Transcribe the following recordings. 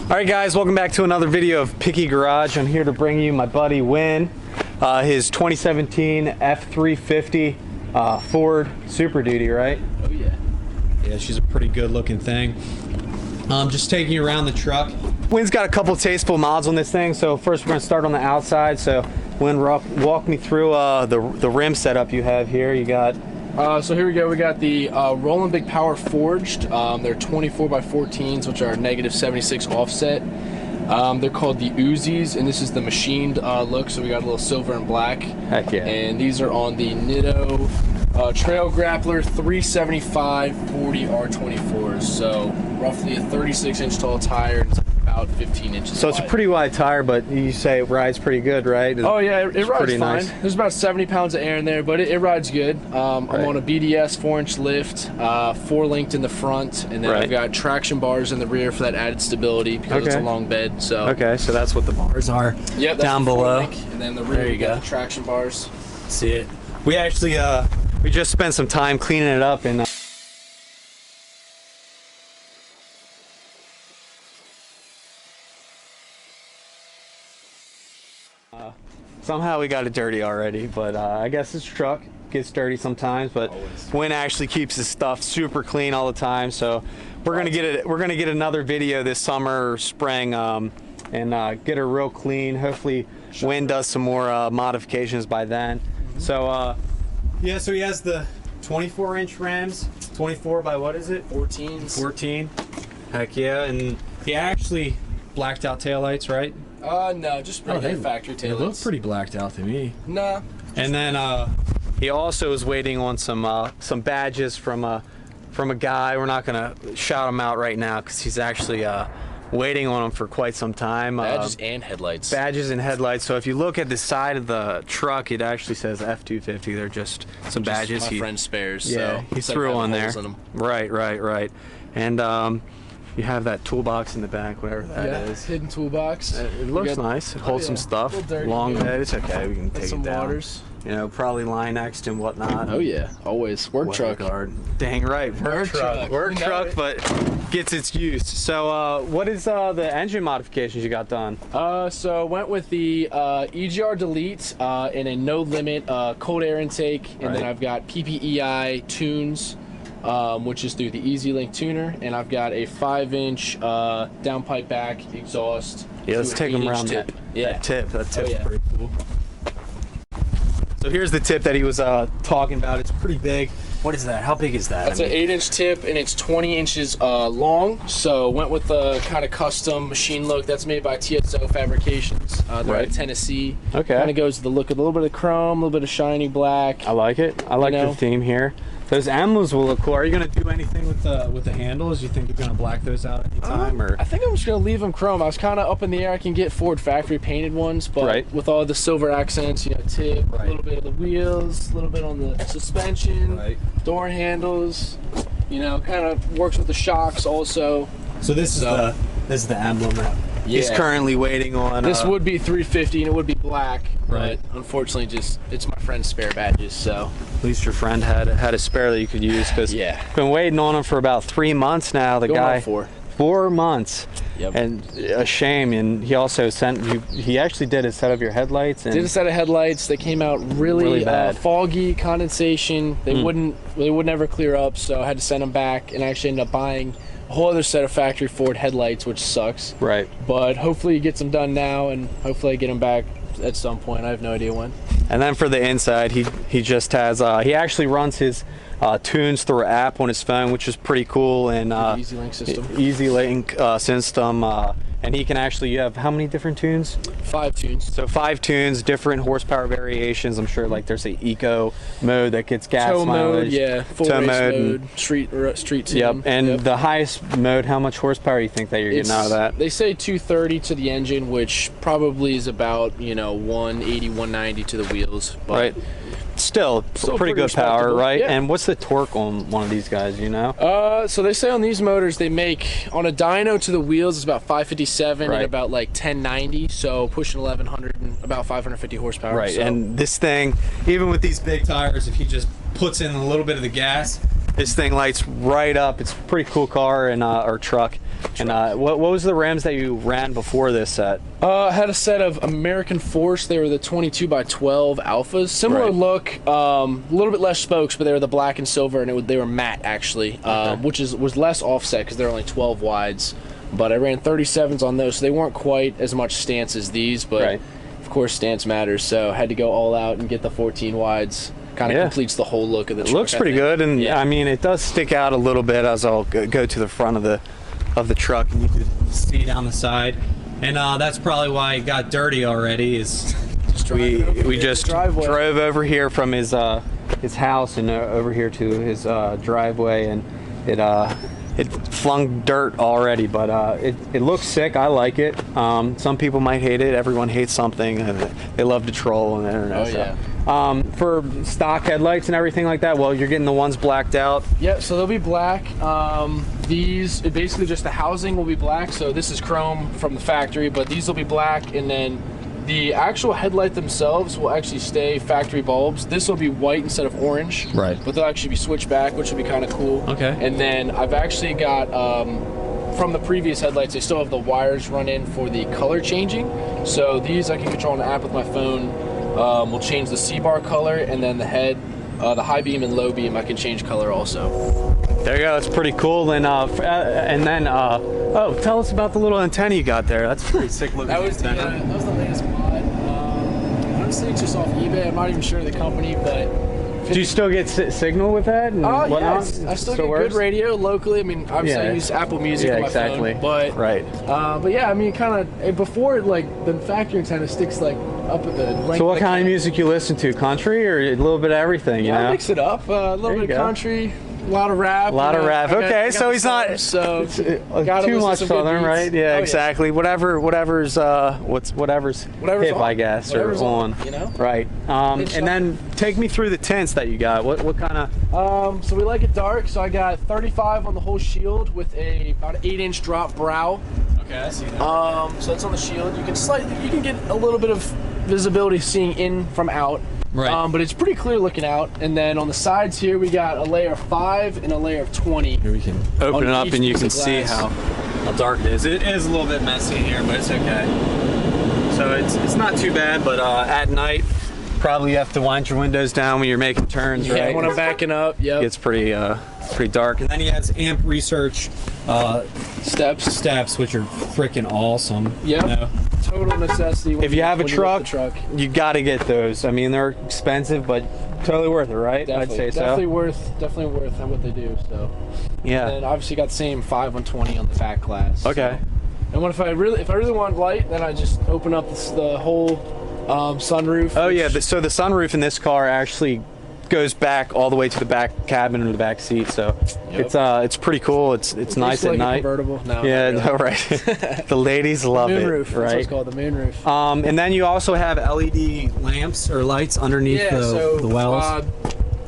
Alright guys, welcome back to another video of Picky Garage. I'm here to bring you my buddy Win, his 2017 F350 Ford Super Duty, right? Oh yeah. Yeah, she's a pretty good looking thing. Just taking you around the truck. Win's got a couple tasteful mods on this thing, so first we're going to start on the outside. So Win, walk me through the rim setup you have here. You got... So here we go. We got the Roland Big Power forged. They're 24x14s, which are -76 offset. They're called the Uzis, and this is the machined look. So we got a little silver and black. Heck yeah! And these are on the Nitto Trail Grappler 375 40 R24s. So roughly a 36-inch tall tire. It's about 15 inches. So it's wide. a pretty wide tire, but you say it rides pretty good, right? Oh yeah, it rides pretty fine. nice. There's about 70 pounds of air in there, but it rides good. I'm on a BDS 4-inch lift, 4-linked in the front, and then I've got traction bars in the rear for that added stability because it's a long bed. So so that's what the bars are. Yep, down below. And then the rear, you got the traction bars. See it. We actually we just spent some time cleaning it up and. Somehow we got it dirty already, but I guess this truck gets dirty sometimes. But Win actually keeps his stuff super clean all the time, so we're gonna get it. We're gonna get another video this summer or spring and get her real clean. Hopefully, Win does some more modifications by then. So yeah, so he has the 24-inch rims, 24 by what is it? 14s. 14. Heck yeah, and he actually blacked out taillights, right? No, just regular factory taillights. They look pretty blacked out to me. Nah. And then he also is waiting on some badges from a guy. We're not gonna shout him out right now because he's actually waiting on them for quite some time. Badges and headlights. Badges and headlights. So if you look at the side of the truck, it actually says F250. They're just some badges. My friend's spares. Yeah, so he threw on there. In Right. And you have that toolbox in the back, whatever that is. Hidden toolbox. It looks nice. It holds some stuff. Long bed. It's okay. We can take it down. Waters. You know, probably line next and whatnot. Oh yeah, always work truck. Guard. Dang right, work truck, but gets its use. So, what is the engine modifications you got done? So I went with the EGR Delete and a no limit cold air intake, and then I've got PPEI tunes. Which is through the Easy Link tuner, and I've got a 5-inch downpipe back exhaust. Yeah, let's take them around that tip. That tip's pretty cool. So here's the tip that he was talking about. It's pretty big. What is that? How big is that? That's an 8-inch tip, and it's 20 inches long. So went with the kind of custom machine look that's made by TSO Fabrications. They're out of Tennessee. Okay. Kind of goes with the look of a little bit of chrome, a little bit of shiny black. I like it. I like the theme here. Those emblems will look cool. Are you going to do anything with the handles? You think you're going to black those out anytime? Or I think I'm just going to leave them chrome. I was kind of up in the air. I can get Ford factory painted ones, but with all the silver accents, you know, tip, a little bit of the wheels, a little bit on the suspension, door handles, you know, kind of works with the shocks also. So this is the emblem that he's currently waiting on. This would be 350 and it would be black, but unfortunately it's my friend's spare badges, so. At least your friend had a spare that you could use, because been waiting on him for about 3 months now. The guy, 4 months. Yep. And a shame. And he also he actually did a set of your headlights. And did a set of headlights. They came out really bad. Foggy, condensation. They would never clear up, so I had to send them back, and I actually ended up buying a whole other set of factory Ford headlights, which sucks. Right. But hopefully he gets them done now, and hopefully I get them back at some point. I have no idea when. And then for the inside, he just has he actually runs his tunes through an app on his phone, which is pretty cool. And Easy Link system. Easy Link system. And he can actually, you have how many different tunes? 5 tunes. So 5 tunes, different horsepower variations. I'm sure like there's a eco mode that gets gas tow mileage. mode, full tow race mode, street tune. Yep. And the highest mode, how much horsepower do you think that you're getting out of that? They say 230 to the engine, which probably is about 180, 190 to the wheels. But Still pretty good power, right? Yeah. And what's the torque on one of these guys, you know? So they say on these motors they make, on a dyno to the wheels, it's about 557 and about like 1090, so pushing 1100 and about 550 horsepower. Right, so. and this thing, even with these big tires, if he just puts in a little bit of the gas, This thing lights right up. It's a pretty cool car and or truck. And what was the rims that you ran before this set? I had a set of American Force. They were the 22x12 Alphas. Similar look, a little bit less spokes, but they were the black and silver, and they were matte actually, which was less offset because they're only 12 wides. But I ran 37s on those, so they weren't quite as much stance as these, but of course stance matters, so I had to go all out and get the 14 wides. Kind of completes the whole look of the truck. It looks pretty good, and I mean, it does stick out a little bit as I'll go to the front of the truck, and you can see down the side. And that's probably why it got dirty already. Is we just drove over here from his house and over here to his driveway, and it flung dirt already, but it looks sick. I like it. Some people might hate it. Everyone hates something. They love to troll on the internet. For stock headlights and everything like that, well, you're getting the ones blacked out. Yeah, so they'll be black. These, basically just the housing will be black. So this is chrome from the factory, but these will be black, and then the actual headlight themselves will actually stay factory bulbs. This will be white instead of orange. Right. But they'll actually be switched back, which will be kind of cool. Okay. And then I've actually got, from the previous headlights, they still have the wires run in for the color changing. So these I can control an app with my phone. We'll change the C-bar color, and then the head, the high beam and low beam I can change color also. There you go. That's pretty cool. And then oh, tell us about the little antenna you got there. That's pretty sick looking. That was the latest mod. Honestly, it's just off eBay. I'm not even sure of the company, but. Do you still get signal with that? And yeah, I still get good radio locally. I mean, obviously I use Apple Music on my phone, but but yeah, I mean, kind of before like the factory antenna sticks like up at the length. So what kind of music you listen to? Country or a little bit of everything? Yeah, you know? I mix it up. A little bit of country. A lot of rap. A lot of rap. Okay, so he's not so too much southern, right? Yeah, exactly. Whatever's hip, I guess, or on. You know. Right. And then take me through the tints that you got. What kind of? So we like it dark. So I got 35 on the whole shield with about an 8-inch drop brow. Okay, I see that. So that's on the shield. You can get a little bit of visibility seeing in from out. Right. But it's pretty clear looking out. And then on the sides here, we got a layer of 5 and a layer of 20. Here we can open it up and you can see how dark it is. It is a little bit messy in here, but it's okay. So it's not too bad, but at night, probably you have to wind your windows down when you're making turns, right? Yeah, when I'm backing up, yep. It's pretty dark. And then he has amp research steps, which are freaking awesome. Yeah. You know? Total necessity. If you have a truck, you got to get those. I mean, they're expensive, but totally worth it, right? Definitely, I'd say definitely worth what they do. So yeah. And then obviously got the same 5-120 on the fat class. Okay. So. And if I really want light, then I just open up the whole sunroof. Oh yeah. So the sunroof in this car actually goes back all the way to the back cabin or the back seat, so it's pretty cool. It's nice at night. Convertible. No, yeah, really. No, right. The ladies love it. Moonroof. Right. That's what it's called, the moonroof. And then you also have LED lamps or lights underneath the wells.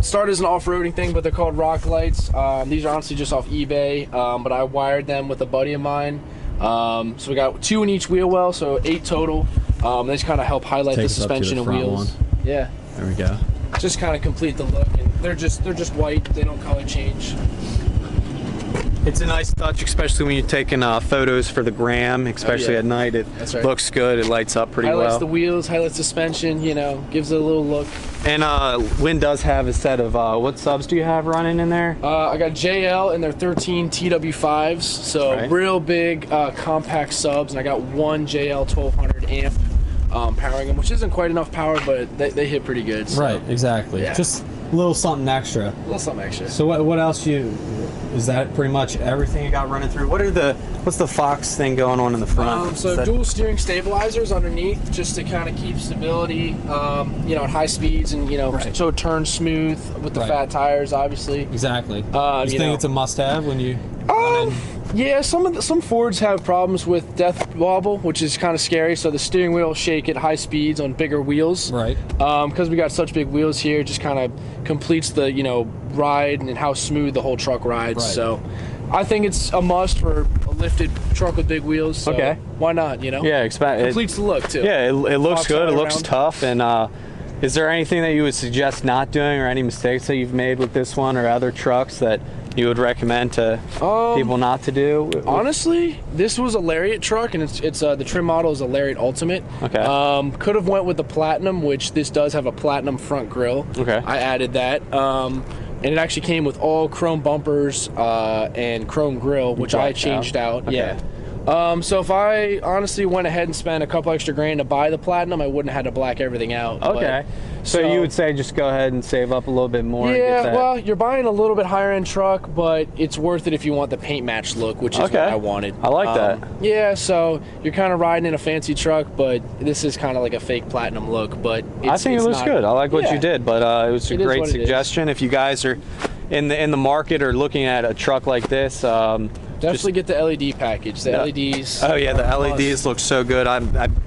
Start as an off-roading thing, but they're called rock lights. These are honestly just off eBay, but I wired them with a buddy of mine. So we got 2 in each wheel well, so 8 total. They just kind of help highlight the suspension and wheels. Yeah. There we go. Just kind of complete the look, and they're just white. They don't color change. It's a nice touch, especially when you're taking photos for the gram, especially at night. It looks good. It lights up pretty well. Highlights the wheels, highlights suspension. You know, gives it a little look. And Win does have a set of what subs do you have running in there? I got JL and their 13 TW5s, so real big compact subs, and I got one JL 1200 amp. Powering them, which isn't quite enough power, but they hit pretty good. So. Right, exactly. Yeah. Just a little something extra. A little something extra. So what else is that pretty much everything you got running through? What's the Fox thing going on in the front? So dual steering stabilizers underneath, just to kind of keep stability, at high speeds, and so it turns smooth with the fat tires, obviously. Exactly. You think it's a must-have when you run in? Yeah, some Fords have problems with death wobble, which is kind of scary. So the steering wheel will shake at high speeds on bigger wheels. Right. Because we got such big wheels here, it just kind of completes the ride and how smooth the whole truck rides. Right. So I think it's a must for a lifted truck with big wheels. So why not? Yeah, completes the look too. Yeah, it looks good. It looks tough, and Is there anything that you would suggest not doing, or any mistakes that you've made with this one or other trucks that you would recommend to people not to do? Honestly, this was a Lariat truck, and it's the trim model is a Lariat Ultimate. Okay. Could have went with the Platinum, which this does have a Platinum front grille. Okay. I added that. And it actually came with all chrome bumpers and chrome grille, which I changed out. Okay. Yeah. So if I honestly went ahead and spent a couple extra grand to buy the Platinum, I wouldn't have had to black everything out. Okay. So you would say just go ahead and save up a little bit more? Yeah, and get that. well, you're buying a little bit higher end truck, but it's worth it if you want the paint match look, which is what I wanted. I like that. Yeah, so you're kind of riding in a fancy truck, but this is kind of like a fake Platinum look. But I think it looks good. I like what you did, but it was a great suggestion. If you guys are in the market or looking at a truck like this, definitely get the LED package. The LEDs. Oh yeah, the LEDs look so good.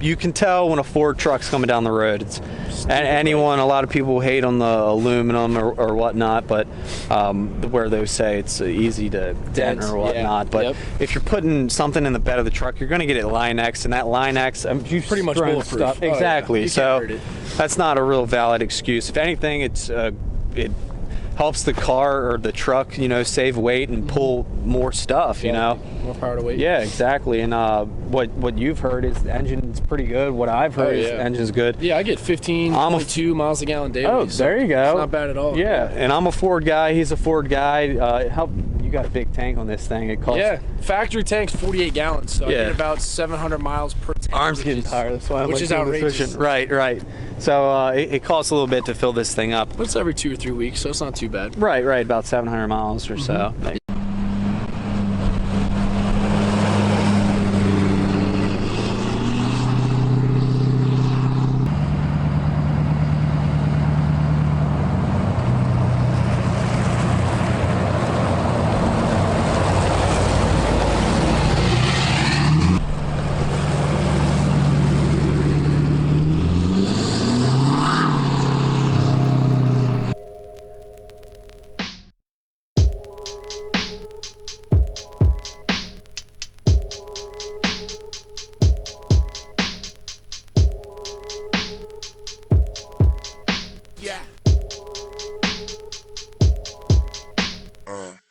You can tell when a Ford truck's coming down the road. It's a lot of people hate on the aluminum or whatnot, but where they say it's easy to dent or whatnot. Yeah. But if you're putting something in the bed of the truck, you're going to get it Line X, and that Line X, you pretty much bulletproof. Stuff. Exactly. So hurt it. that's not a real valid excuse. If anything, it helps the car or the truck, save weight and pull more stuff, more power to weight. Yeah, exactly. And what you've heard is the engine's pretty good. What I've heard is the engine's good. Yeah, I get 15.2 miles a gallon daily. Oh, there you go. It's not bad at all. Yeah, and I'm a Ford guy. He's a Ford guy. You got a big tank on this thing. It costs. Factory tank's 48 gallons, so I get about 700 miles per tank. Arms getting tired. That's why I'm which is outrageous. Right. So it costs a little bit to fill this thing up. It's every 2 or 3 weeks, so it's not too bad. Right. About 700 miles or so.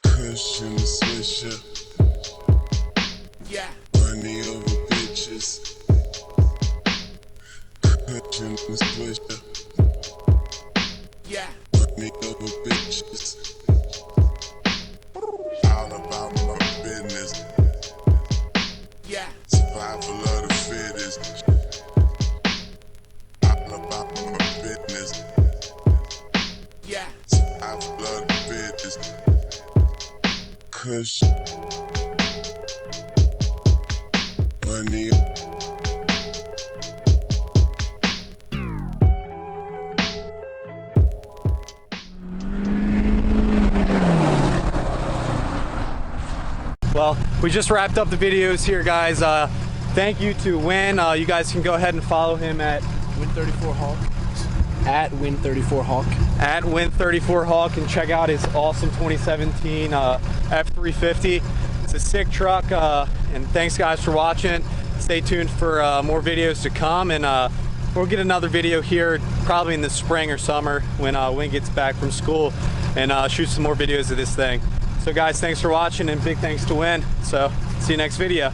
Cushion swisher. Yeah. Money over bitches. Cushion swisher. Yeah. Money over bitches. All about my business. Yeah. Survival of the fittest. All about my business. Yeah. Survival of the fittest. Cushion. Money. Well, we just wrapped up the videos here, guys. Thank you to Win. You guys can go ahead and follow him at Win34Hawk. At Win34Hawk. At Win34Hawk, and check out his awesome 2017 F350. It's a sick truck, and thanks guys for watching. Stay tuned for more videos to come, and we'll get another video here probably in the spring or summer when Win gets back from school, and shoot some more videos of this thing. So guys, thanks for watching, and big thanks to Win. So see you next video.